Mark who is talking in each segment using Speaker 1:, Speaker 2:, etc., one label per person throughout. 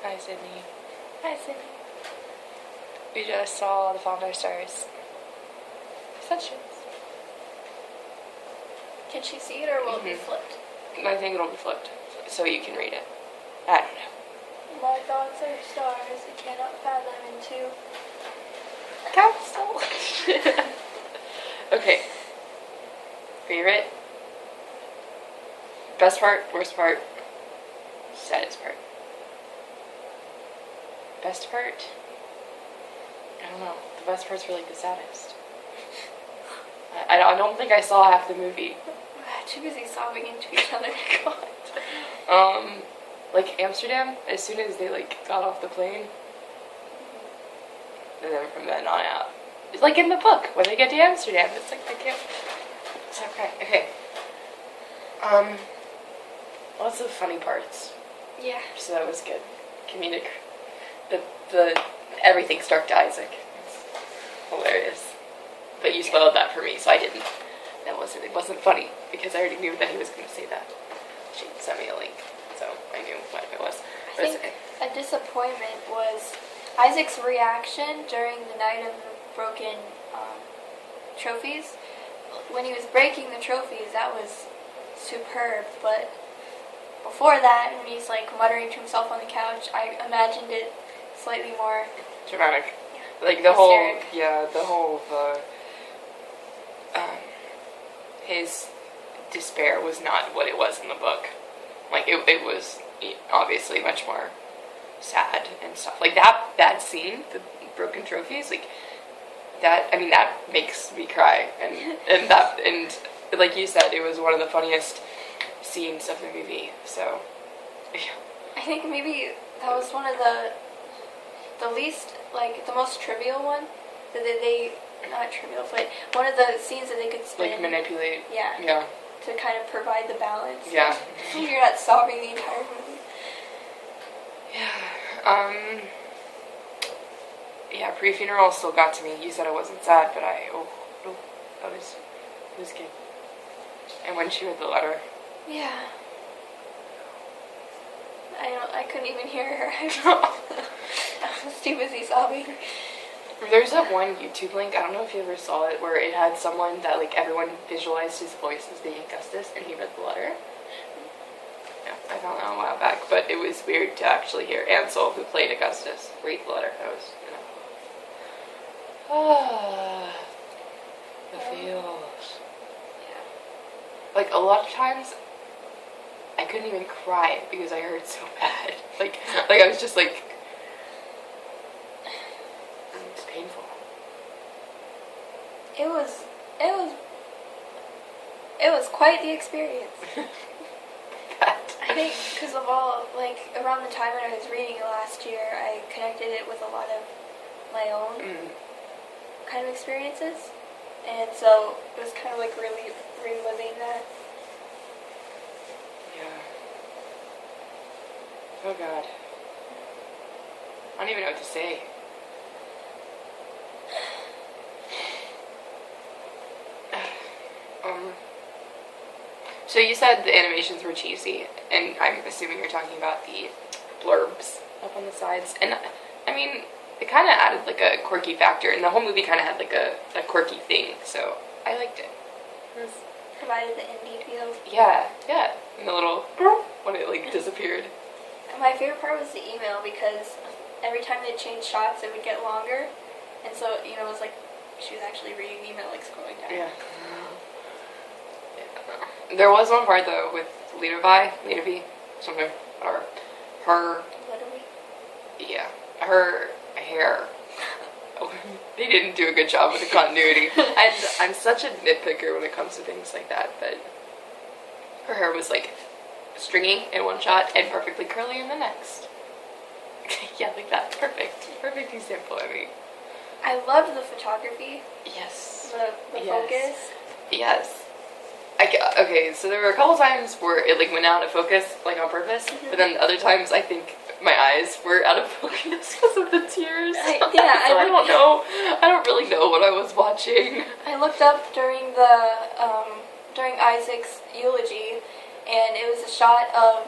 Speaker 1: Hi, Sydney. Hi, Sydney. We just saw The Fault in Our Stars. Such
Speaker 2: Can she see it or will it be flipped?
Speaker 1: I think it'll be flipped, so you can read it. I don't know.
Speaker 2: My thoughts are stars I cannot fathom into.
Speaker 1: Council. Okay. Favorite? Best part, worst part, saddest part. Best part? I don't know. The best part's really the saddest. I don't think I saw half the movie.
Speaker 2: Too busy sobbing into each other. God.
Speaker 1: Like Amsterdam, as soon as they got off the plane, and then from then on out, it's like in the book when they get to Amsterdam, it's like they can't. It's okay. Okay. Lots of funny parts.
Speaker 2: Yeah.
Speaker 1: So that was good. Comedic. The everything stuck to Isaac. It's hilarious. But you spoiled that for me, so I didn't. It wasn't funny because I already knew that he was going to say that. She sent me a link, so I knew what it was.
Speaker 2: I think a disappointment was Isaac's reaction during the night of the broken trophies. When he was breaking the trophies, that was superb, but before that, when he's muttering to himself on the couch, I imagined it slightly more
Speaker 1: dramatic.
Speaker 2: Yeah.
Speaker 1: Like the whole, his despair was not what it was in the book. Like it was obviously much more sad and stuff. Like that scene, the broken trophies, that makes me cry, and like you said, it was one of the funniest scenes of the movie. So yeah.
Speaker 2: I think maybe that was one of the least, the most trivial one that they not trivial, but one of the scenes that they could spin.
Speaker 1: Manipulate.
Speaker 2: Yeah.
Speaker 1: Yeah.
Speaker 2: To kind of provide the balance.
Speaker 1: Yeah.
Speaker 2: So you're not sobbing the entire movie.
Speaker 1: Yeah. Yeah, pre-funeral still got to me. You said it wasn't sad, but that was good. And when she read the letter.
Speaker 2: Yeah. I couldn't even hear her. I was too busy sobbing.
Speaker 1: There's that one YouTube link, I don't know if you ever saw it, where it had someone that everyone visualized his voice as being Augustus, and he read the letter. Yeah, I found that a while back, but it was weird to actually hear Ansel, who played Augustus, read the letter. That was, the feels. Yeah. A lot of times, I couldn't even cry because I hurt so bad. I was just it's painful.
Speaker 2: It was quite the experience. I think because of all, around the time when I was reading it last year, I connected it with a lot of my own kind of experiences. And so it was kind of really reliving that.
Speaker 1: Yeah. Oh God. I don't even know what to say. So you said the animations were cheesy, and I'm assuming you're talking about the blurbs up on the sides. And it kind of added a quirky factor, and the whole movie kind of had a quirky thing. So I liked it.
Speaker 2: Provided the indie feel.
Speaker 1: Yeah. And the little when it disappeared.
Speaker 2: My favorite part was the email because every time they changed shots, it would get longer, and so it was she was actually reading the email, scrolling down.
Speaker 1: Yeah. There was one part though with Leaderby, something, or her.
Speaker 2: Literally.
Speaker 1: Yeah, her hair. They didn't do a good job with the continuity. I'm such a nitpicker when it comes to things like that, but her hair was stringy in one shot and perfectly curly in the next. Yeah, like that. Perfect example.
Speaker 2: I loved the photography.
Speaker 1: Yes.
Speaker 2: The focus.
Speaker 1: Yes. Okay, so there were a couple times where it went out of focus, on purpose, but then other times I think my eyes were out of focus because of the tears.
Speaker 2: I
Speaker 1: don't know. I don't really know what I was watching.
Speaker 2: I looked up during during Isaac's eulogy, and it was a shot of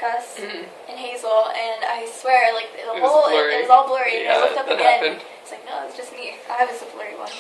Speaker 2: Gus and Hazel, and I swear, like,
Speaker 1: It was blurry.
Speaker 2: it was all blurry, and
Speaker 1: Yeah,
Speaker 2: I looked up
Speaker 1: that
Speaker 2: again,
Speaker 1: happened.
Speaker 2: it's like, no, it's just me. I was the blurry one.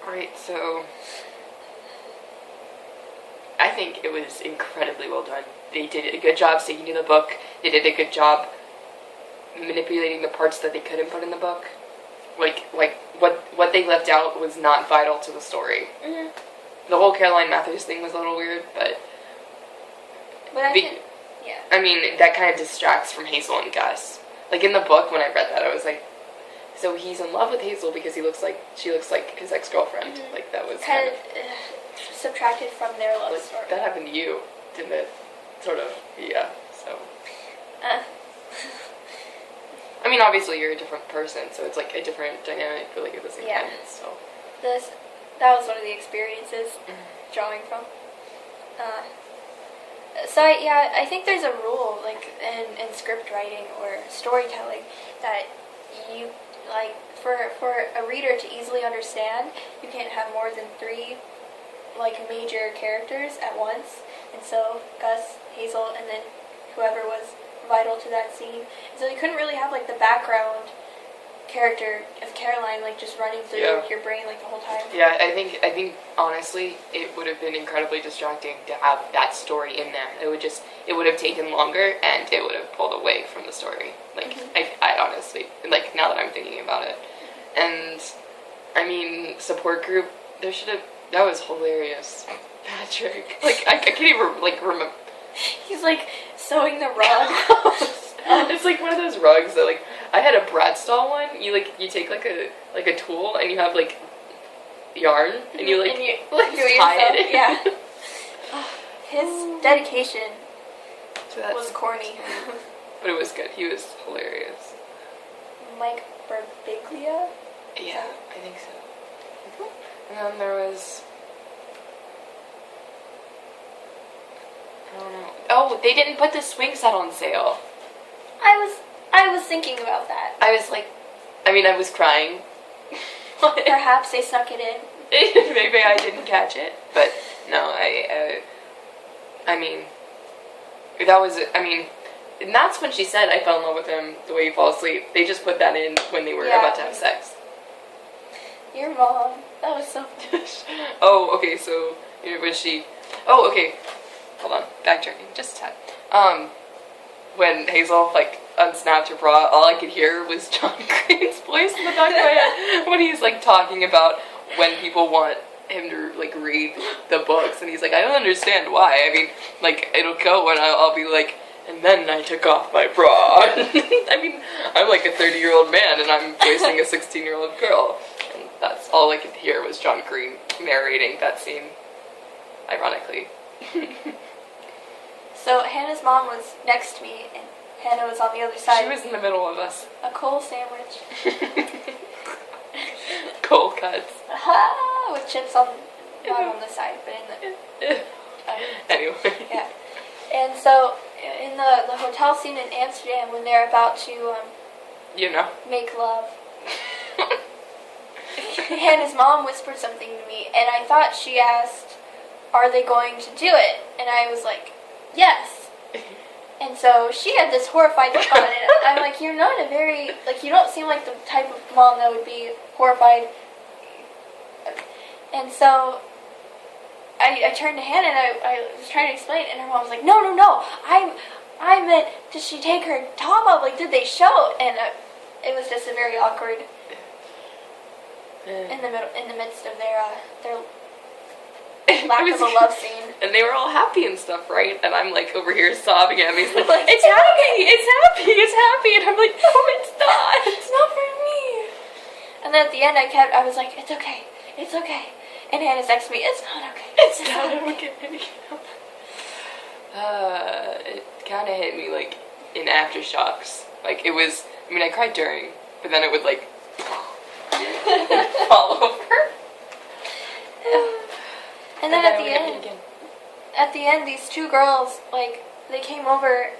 Speaker 1: Alright, so I think it was incredibly well done. They did a good job sticking to the book. They did a good job manipulating the parts that they couldn't put in the book. Like what they left out was not vital to the story.
Speaker 2: Mm-hmm.
Speaker 1: The whole Caroline Matthews thing was a little weird, but
Speaker 2: I
Speaker 1: mean, that kind of distracts from Hazel and Gus. Like in the book, when I read that, I was like, so he's in love with Hazel because she looks like his ex-girlfriend.
Speaker 2: Mm-hmm.
Speaker 1: Like that was
Speaker 2: kind of subtracted from their love story.
Speaker 1: That happened to you, didn't it? Sort of, yeah. So. I mean, obviously you're a different person, so it's like a different dynamic, but like at the same time, so.
Speaker 2: That was one of the experiences drawing from. I think there's a rule, like in script writing or storytelling, that you like for a reader to easily understand, you can't have more than 3 like major characters at once. And so Gus, Hazel, and then whoever was vital to that scene. So you couldn't really have like the background character of Caroline like just running through your brain like the whole time.
Speaker 1: Yeah, I think honestly it would have been incredibly distracting to have that story in there. It would have taken longer and it would have pulled away from the story. Like I honestly, like now that I'm thinking about it. And I mean, support group, that was hilarious. Patrick. Like I can't even like remember.
Speaker 2: He's like sewing the rug.
Speaker 1: It's like one of those rugs that like I had a Bradstall one. You take like a tool and you have like yarn and you like tie it.
Speaker 2: Yeah. His dedication was corny.
Speaker 1: But it was good. He was hilarious.
Speaker 2: Mike Birbiglia?
Speaker 1: Yeah, I think so. And then there was, I don't know. Oh, they didn't put the swing set on sale.
Speaker 2: I was thinking about that.
Speaker 1: I was like, I was crying.
Speaker 2: Perhaps they snuck it in.
Speaker 1: Maybe I didn't catch it, but no, and that's when she said, I fell in love with him the way you fall asleep. They just put that in when they were about to have sex.
Speaker 2: Your mom. That was so
Speaker 1: Oh, okay, so was she... Oh, okay. Hold on. Backtracking. Just a tad. When Hazel, like, unsnapped her bra, all I could hear was John Crane's voice in the back of my head when he's, like, talking about when people want him to, like, read the books. And he's like, I don't understand why. I mean, like, it'll go and I'll be like, and then I took off my bra. I mean, I'm like a 30-year-old man and I'm voicing a 16-year-old girl. And that's all I could hear was John Green narrating that scene, ironically.
Speaker 2: So Hannah's mom was next to me and Hannah was on the other side.
Speaker 1: She was in the middle of us.
Speaker 2: A coal sandwich.
Speaker 1: Coal cuts.
Speaker 2: With chips on, not on the side, but in the...
Speaker 1: Anyway.
Speaker 2: Yeah. And so, in the hotel scene in Amsterdam, when they're about to, make love, Hannah's mom whispered something to me, and I thought she asked, are they going to do it? And I was like, yes. And so she had this horrified look on it. I'm like, you're not a very, like, you don't seem like the type of mom that would be horrified. And so I turned to Hannah and I was trying to explain it, and her mom was like, no. I meant, did she take her top off? Like, did they show? And it was just a very awkward, in the midst of their lack of a love scene.
Speaker 1: And they were all happy and stuff, right? And I'm like over here sobbing at me, like, it's happy. And I'm like, no, it's not.
Speaker 2: It's not for me. And then at the end I was like, it's okay. And Hannah's next to me, it's not okay.
Speaker 1: It's not okay. It kind of hit me, like, in aftershocks. Like, it was, I cried during, but then it would, like, fall over.
Speaker 2: And then at the end, these 2 girls, like, they came over,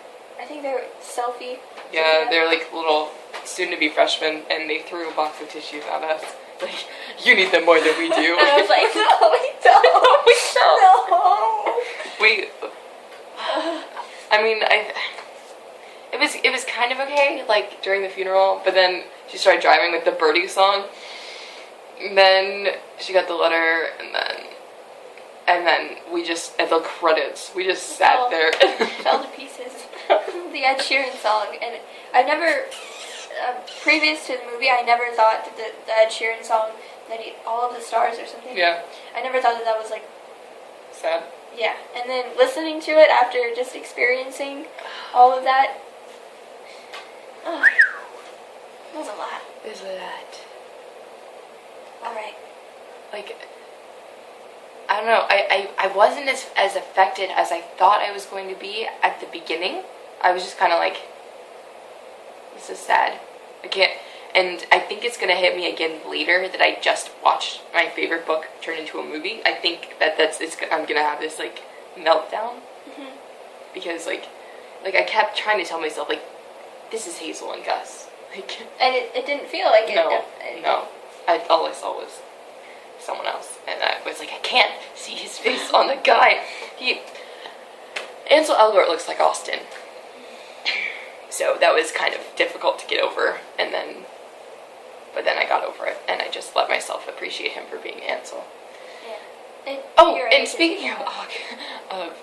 Speaker 2: I think they were Sophie.
Speaker 1: Yeah, they're like little soon-to-be freshmen, and they threw a box of tissues at us. Like, you need them more than we do.
Speaker 2: And I was like, no, we don't.
Speaker 1: No, we don't.
Speaker 2: No.
Speaker 1: I mean, it was kind of okay, like, during the funeral, but then she started driving with the Birdie song, and then she got the letter, and then we just, at the credits, we just sat there.
Speaker 2: Fell to pieces. The Ed Sheeran song, and I never, previous to the movie, I never thought that the Ed Sheeran song, that All of the Stars or something,
Speaker 1: Yeah.
Speaker 2: I never thought that was, like,
Speaker 1: Sad.
Speaker 2: yeah, and then listening to it after just experiencing all of that, it was a lot.
Speaker 1: Is that?
Speaker 2: Alright.
Speaker 1: Like, I don't know, I wasn't as affected as I thought I was going to be at the beginning. I was just kind of like, this is sad. I can't, and I think it's going to hit me again later that I just watched my favorite book turn into a movie. I think I'm going to have this, like, meltdown.
Speaker 2: Mm-hmm.
Speaker 1: Because, like I kept trying to tell myself, like, this is Hazel and Gus. Like,
Speaker 2: And it didn't feel like it.
Speaker 1: No. All I saw was someone else. And I was like, I can't see his face on the guy. Ansel Elgort looks like Austin. So that was kind of difficult to get over. But then I got over it. And I just let myself appreciate him for being Ansel.
Speaker 2: Yeah.
Speaker 1: And speaking of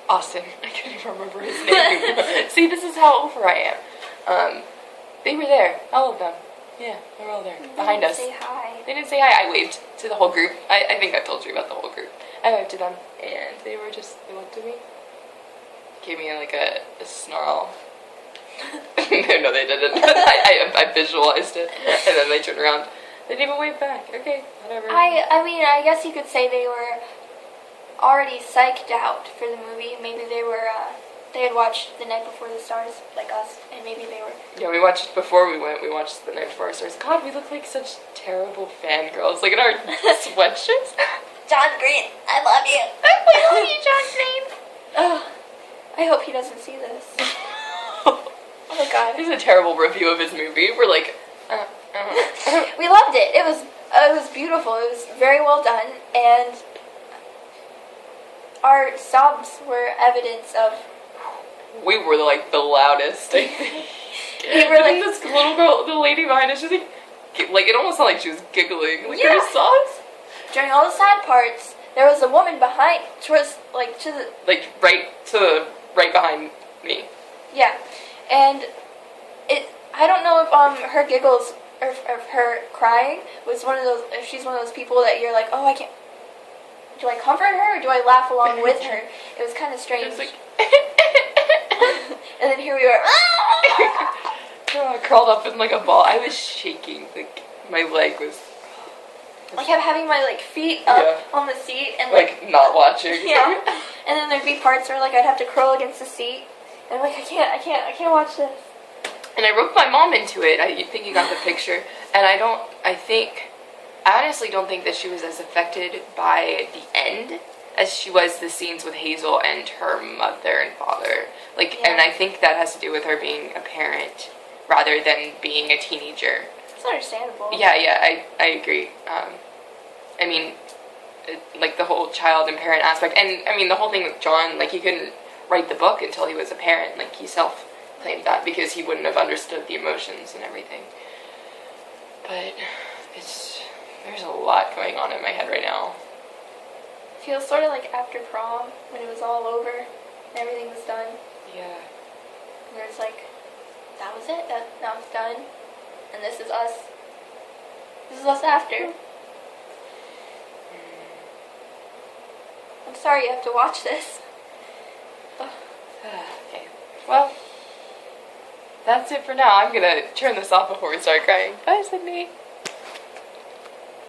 Speaker 1: Austin, I can't even remember his name. See, this is how over I am. They were there, all of them. Yeah, they were all there, behind us.
Speaker 2: Say hi.
Speaker 1: They didn't say hi. I waved to the whole group. I think I told you about the whole group. I waved to them, and they looked at me, gave me like a snarl. No, they didn't. I visualized it, and then they turned around. They didn't even wave back. Okay, whatever.
Speaker 2: I mean, I guess you could say they were already psyched out for the movie. Maybe they had watched The Night Before the Stars, like us, and maybe they were...
Speaker 1: Yeah, we watched before we went. We watched The Night Before the Stars. God, we look like such terrible fangirls. Like in our sweatshirts.
Speaker 2: John Green, I love you. I love you, John Green. Oh, I hope he doesn't see this. Oh my God.
Speaker 1: This is a terrible review of his movie. We're like,
Speaker 2: We loved it. It was beautiful. It was very well done, and our sobs were evidence of...
Speaker 1: We were like the loudest, I think.
Speaker 2: We were like...
Speaker 1: this little girl, the lady behind us, she's like it almost sounded like she was giggling. Like, her sobs.
Speaker 2: During all the sad parts, there was a woman behind,
Speaker 1: right behind me.
Speaker 2: Yeah, and I don't know if her giggles or her crying was one of those. If she's one of those people that you're like, oh, I can't. Do I comfort her or do I laugh along with her? It was kind of strange.
Speaker 1: It was like,
Speaker 2: and then here we were.
Speaker 1: I curled up in like a ball. I was shaking. Like my leg was.
Speaker 2: I kept having my feet up on the seat and
Speaker 1: not watching.
Speaker 2: Yeah. And then there'd be parts where I'd have to curl against the seat. And I'm like, I can't watch this.
Speaker 1: And I roped my mom into it. I think you got the picture. And I honestly don't think that she was as affected by the end as she was the scenes with Hazel and her mother and father. And I think that has to do with her being a parent rather than being a teenager.
Speaker 2: It's understandable.
Speaker 1: Yeah, I agree. I mean, the whole child and parent aspect. And, I mean, the whole thing with John, he couldn't write the book until he was a parent. He self-claimed that because he wouldn't have understood the emotions and everything. But there's a lot going on in my head right now.
Speaker 2: It feels sort of like after prom, when it was all over and everything was done.
Speaker 1: Yeah.
Speaker 2: Where it's like, that was it, now it's done, and this is us. This is us after. I'm sorry you have to watch this.
Speaker 1: Okay. Well, that's it for now. I'm gonna turn this off before we start crying. Bye, Sydney.